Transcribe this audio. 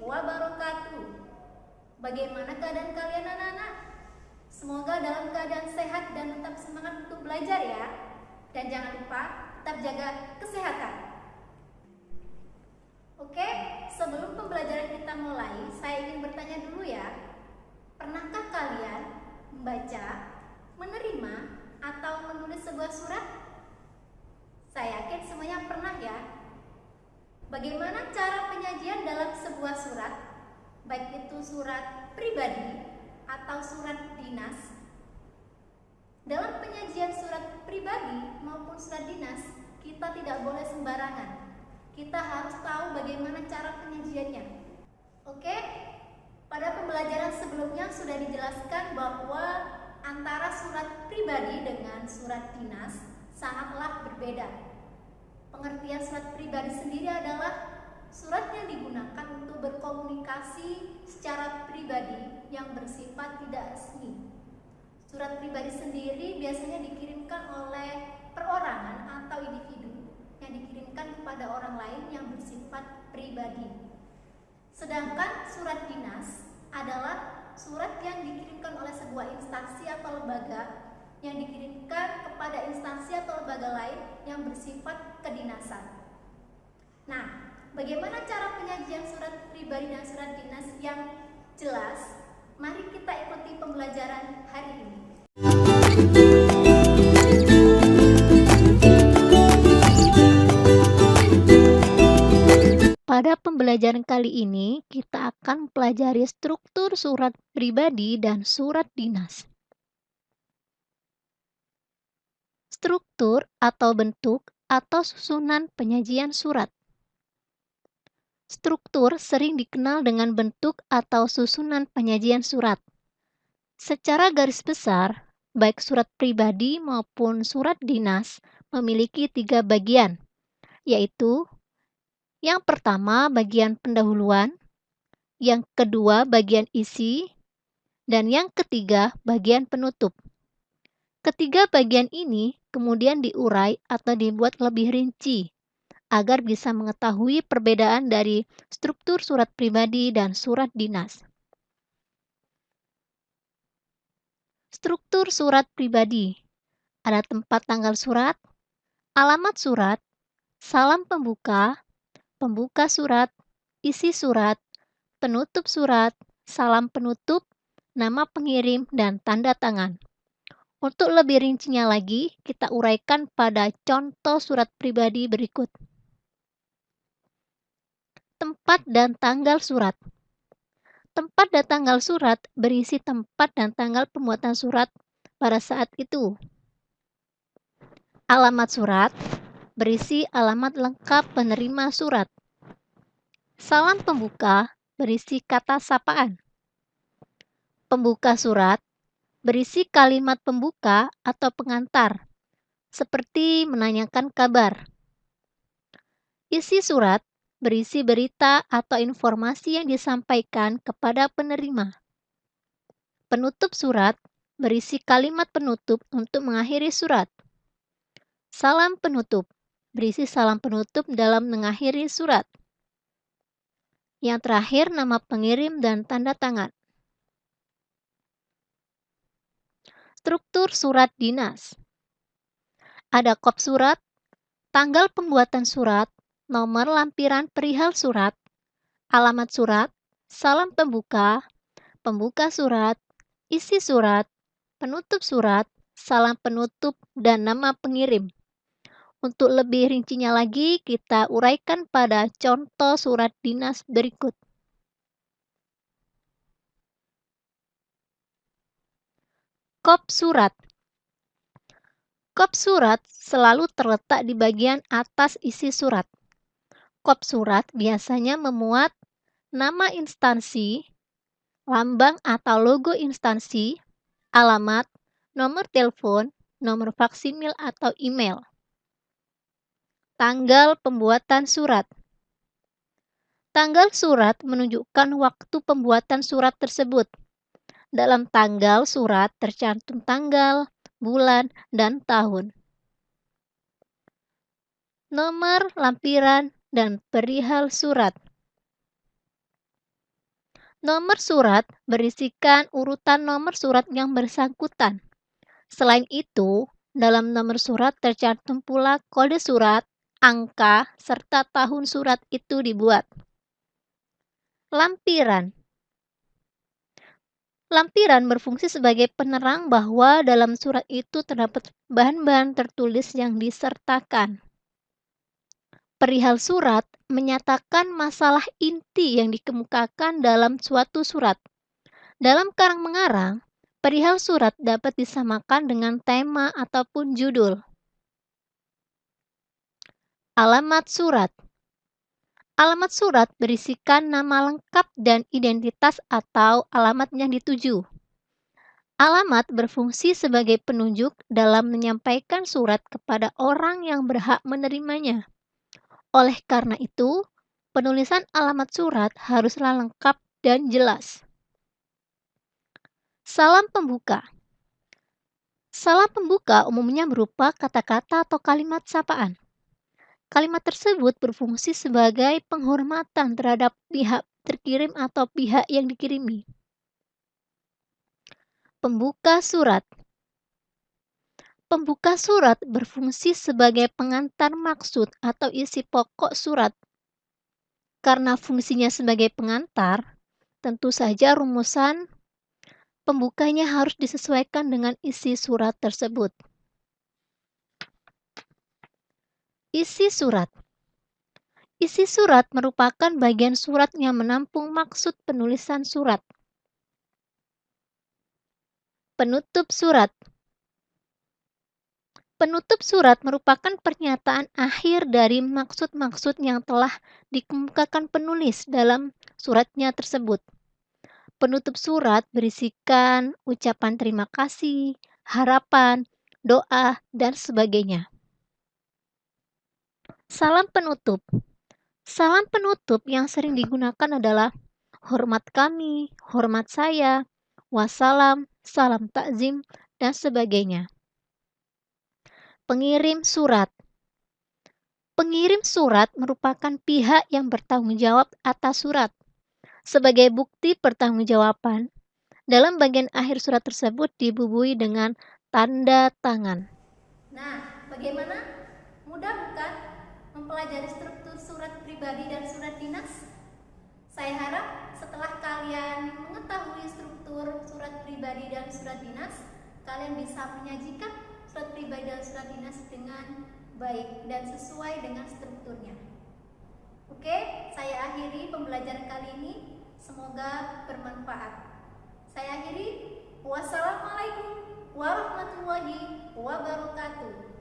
wabarakatuh. Bagaimana keadaan kalian anak-anak? Semoga dalam keadaan sehat dan tetap semangat untuk belajar ya. Dan jangan lupa tetap jaga kesehatan. Oke, sebelum pembelajaran kita mulai, saya ingin bertanya dulu ya. Pernahkah kalian membaca, menerima, atau menulis sebuah surat? Saya yakin semuanya pernah ya. Bagaimana cara penyajian dalam sebuah surat? Baik itu surat pribadi atau surat dinas. Dalam penyajian surat pribadi maupun surat dinas, kita tidak boleh sembarangan. Kita harus tahu bagaimana cara penyajiannya. Oke? Pada pembelajaran sebelumnya sudah dijelaskan bahwa antara surat pribadi dengan surat dinas sangatlah berbeda. Pengertian surat pribadi sendiri adalah surat yang digunakan untuk berkomunikasi secara pribadi yang bersifat tidak resmi. Surat pribadi sendiri biasanya dikirimkan oleh perorangan atau individu yang dikirimkan kepada orang lain yang bersifat pribadi. Sedangkan surat dinas adalah surat yang dikirimkan oleh sebuah instansi atau lembaga yang dikirimkan kepada instansi atau lembaga lain yang bersifat kedinasan. Nah, bagaimana cara penyajian surat pribadi dan surat dinas yang jelas? Mari kita ikuti pembelajaran hari ini. Pada pembelajaran kali ini, kita akan mempelajari struktur surat pribadi dan surat dinas. Struktur atau bentuk atau susunan penyajian surat. Struktur sering dikenal dengan bentuk atau susunan penyajian surat. Secara garis besar, baik surat pribadi maupun surat dinas memiliki 3 bagian, yaitu yang pertama bagian pendahuluan, yang kedua bagian isi, dan yang ketiga bagian penutup. Ketiga bagian ini kemudian diurai atau dibuat lebih rinci agar bisa mengetahui perbedaan dari struktur surat pribadi dan surat dinas. Struktur surat pribadi. Ada tempat tanggal surat, alamat surat, salam pembuka, pembuka surat, isi surat, penutup surat, salam penutup, nama pengirim, dan tanda tangan. Untuk lebih rincinya lagi, kita uraikan pada contoh surat pribadi berikut. Tempat dan tanggal surat. Tempat dan tanggal surat berisi tempat dan tanggal pembuatan surat pada saat itu. Alamat surat berisi alamat lengkap penerima surat. Salam pembuka berisi kata sapaan. Pembuka surat berisi kalimat pembuka atau pengantar, seperti menanyakan kabar. Isi surat berisi berita atau informasi yang disampaikan kepada penerima. Penutup surat berisi kalimat penutup untuk mengakhiri surat. Salam penutup berisi salam penutup dalam mengakhiri surat. Yang terakhir, nama pengirim dan tanda tangan. Struktur surat dinas. Ada kop surat, tanggal pembuatan surat, nomor lampiran perihal surat, alamat surat, salam pembuka, pembuka surat, isi surat, penutup surat, salam penutup, dan nama pengirim. Untuk lebih rincinya lagi, kita uraikan pada contoh surat dinas berikut. Kop surat. Kop surat selalu terletak di bagian atas isi surat. Kop surat biasanya memuat nama instansi, lambang atau logo instansi, alamat, nomor telepon, nomor faksimil atau email. Tanggal pembuatan surat. Tanggal surat menunjukkan waktu pembuatan surat tersebut. Dalam tanggal surat tercantum tanggal, bulan, dan tahun. Nomor lampiran dan perihal surat. Nomor surat berisikan urutan nomor surat yang bersangkutan. Selain itu, dalam nomor surat tercantum pula kode surat, angka, serta tahun surat itu dibuat. Lampiran. Lampiran berfungsi sebagai penerang bahwa dalam surat itu terdapat bahan-bahan tertulis yang disertakan. Perihal surat menyatakan masalah inti yang dikemukakan dalam suatu surat. Dalam karang-mengarang, perihal surat dapat disamakan dengan tema ataupun judul. Alamat surat. Alamat surat berisikan nama lengkap dan identitas atau alamat yang dituju. Alamat berfungsi sebagai penunjuk dalam menyampaikan surat kepada orang yang berhak menerimanya. Oleh karena itu, penulisan alamat surat haruslah lengkap dan jelas. Salam pembuka. Salam pembuka umumnya berupa kata-kata atau kalimat sapaan. Kalimat tersebut berfungsi sebagai penghormatan terhadap pihak terkirim atau pihak yang dikirimi. Pembuka surat. Pembuka surat berfungsi sebagai pengantar maksud atau isi pokok surat. Karena fungsinya sebagai pengantar, tentu saja rumusan pembukanya harus disesuaikan dengan isi surat tersebut. Isi surat. Isi surat merupakan bagian surat yang menampung maksud penulisan surat. Penutup surat. Penutup surat merupakan pernyataan akhir dari maksud-maksud yang telah dikemukakan penulis dalam suratnya tersebut. Penutup surat berisikan ucapan terima kasih, harapan, doa, dan sebagainya. Salam penutup. Salam penutup yang sering digunakan adalah hormat kami, hormat saya, wassalam, salam takzim, dan sebagainya. Pengirim surat. Pengirim surat merupakan pihak yang bertanggung jawab atas surat. Sebagai bukti pertanggungjawaban, dalam bagian akhir surat tersebut dibubuhi dengan tanda tangan. Nah, bagaimana? Mudah bukan mempelajari struktur surat pribadi dan surat dinas? Saya harap setelah kalian mengetahui struktur surat pribadi dan surat dinas, kalian bisa menyajikan surat pribadi dan surat dinas dengan baik dan sesuai dengan strukturnya. Oke, saya akhiri pembelajaran kali ini. Semoga bermanfaat. Saya akhiri. Wassalamualaikum warahmatullahi wabarakatuh.